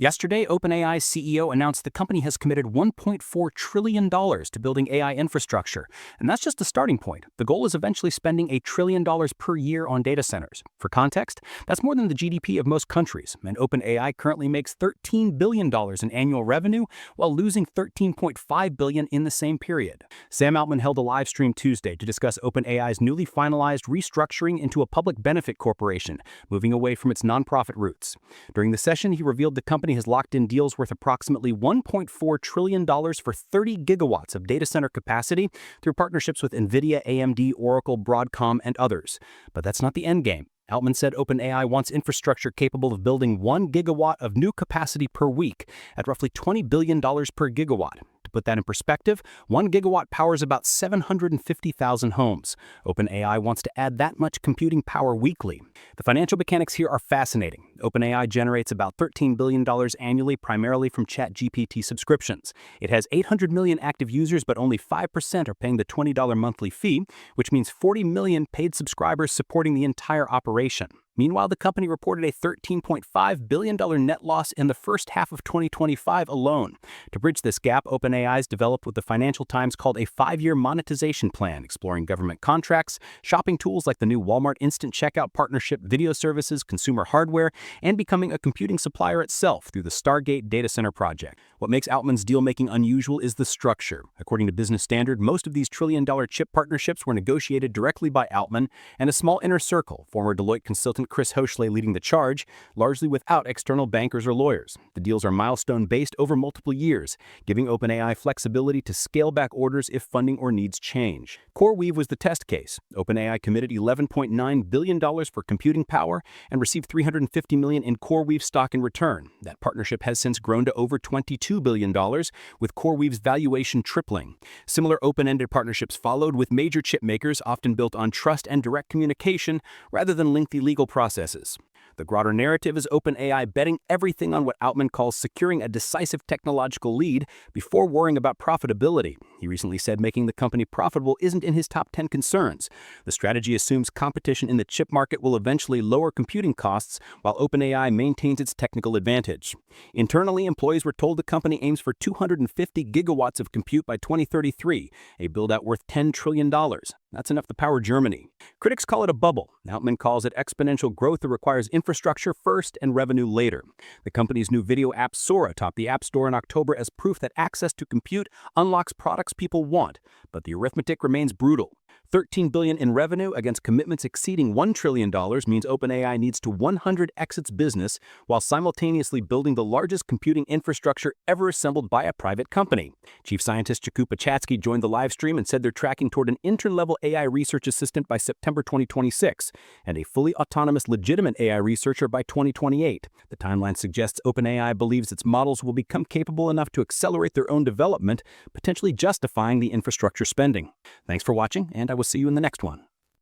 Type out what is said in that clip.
Yesterday, OpenAI's CEO announced the company has committed $1.4 trillion to building AI infrastructure. And that's just a starting point. The goal is eventually spending $1 trillion per year on data centers. For context, that's more than the GDP of most countries. And OpenAI currently makes $13 billion in annual revenue, while losing $13.5 billion in the same period. Sam Altman held a live stream Tuesday to discuss OpenAI's newly finalized restructuring into a public benefit corporation, moving away from its nonprofit roots. During the session, he revealed the company has locked in deals worth approximately $1.4 trillion for 30 gigawatts of data center capacity through partnerships with NVIDIA, AMD, Oracle, Broadcom, and others. But that's not the end game. Altman said OpenAI wants infrastructure capable of building 1 gigawatt of new capacity per week at roughly $20 billion per gigawatt. To put that in perspective, 1 gigawatt powers about 750,000 homes. OpenAI wants to add that much computing power weekly. The financial mechanics here are fascinating. OpenAI generates about $13 billion annually, primarily from ChatGPT subscriptions. It has 800 million active users, but only 5% are paying the $20 monthly fee, which means 40 million paid subscribers supporting the entire operation. Meanwhile, the company reported a $13.5 billion net loss in the first half of 2025 alone. To bridge this gap, OpenAI's developed what the Financial Times called a 5-year monetization plan, exploring government contracts, shopping tools like the new Walmart Instant Checkout partnership, video services, consumer hardware, and becoming a computing supplier itself through the Stargate data center project. What makes Altman's deal-making unusual is the structure. According to Business Standard, most of these trillion-dollar chip partnerships were negotiated directly by Altman and a small inner circle, former Deloitte consultant Chris Hoechley leading the charge, largely without external bankers or lawyers. The deals are milestone-based over multiple years, giving OpenAI flexibility to scale back orders if funding or needs change. CoreWeave was the test case. OpenAI committed $11.9 billion for computing power and received $350 million in CoreWeave stock in return. That partnership has since grown to over $22 billion, with CoreWeave's valuation tripling. Similar open-ended partnerships followed with major chip makers, often built on trust and direct communication rather than lengthy legal processes. The broader narrative is OpenAI betting everything on what Altman calls securing a decisive technological lead before worrying about profitability. He recently said making the company profitable isn't in his top 10 concerns. The strategy assumes competition in the chip market will eventually lower computing costs while OpenAI maintains its technical advantage. Internally, employees were told the company aims for 250 gigawatts of compute by 2033, a build-out worth $10 trillion. That's enough to power Germany. Critics call it a bubble. Altman calls it exponential growth that requires infrastructure first and revenue later. The company's new video app Sora topped the App Store in October as proof that access to compute unlocks products people want, but the arithmetic remains brutal. $13 billion in revenue against commitments exceeding $1 trillion means OpenAI needs to 100x its business while simultaneously building the largest computing infrastructure ever assembled by a private company. Chief scientist Chikup Pachatsky joined the live stream and said they're tracking toward an intern-level AI research assistant by September 2026 and a fully autonomous legitimate AI researcher by 2028. The timeline suggests OpenAI believes its models will become capable enough to accelerate their own development, potentially justifying the infrastructure spending. Thanks for watching, and I will see you in the next one.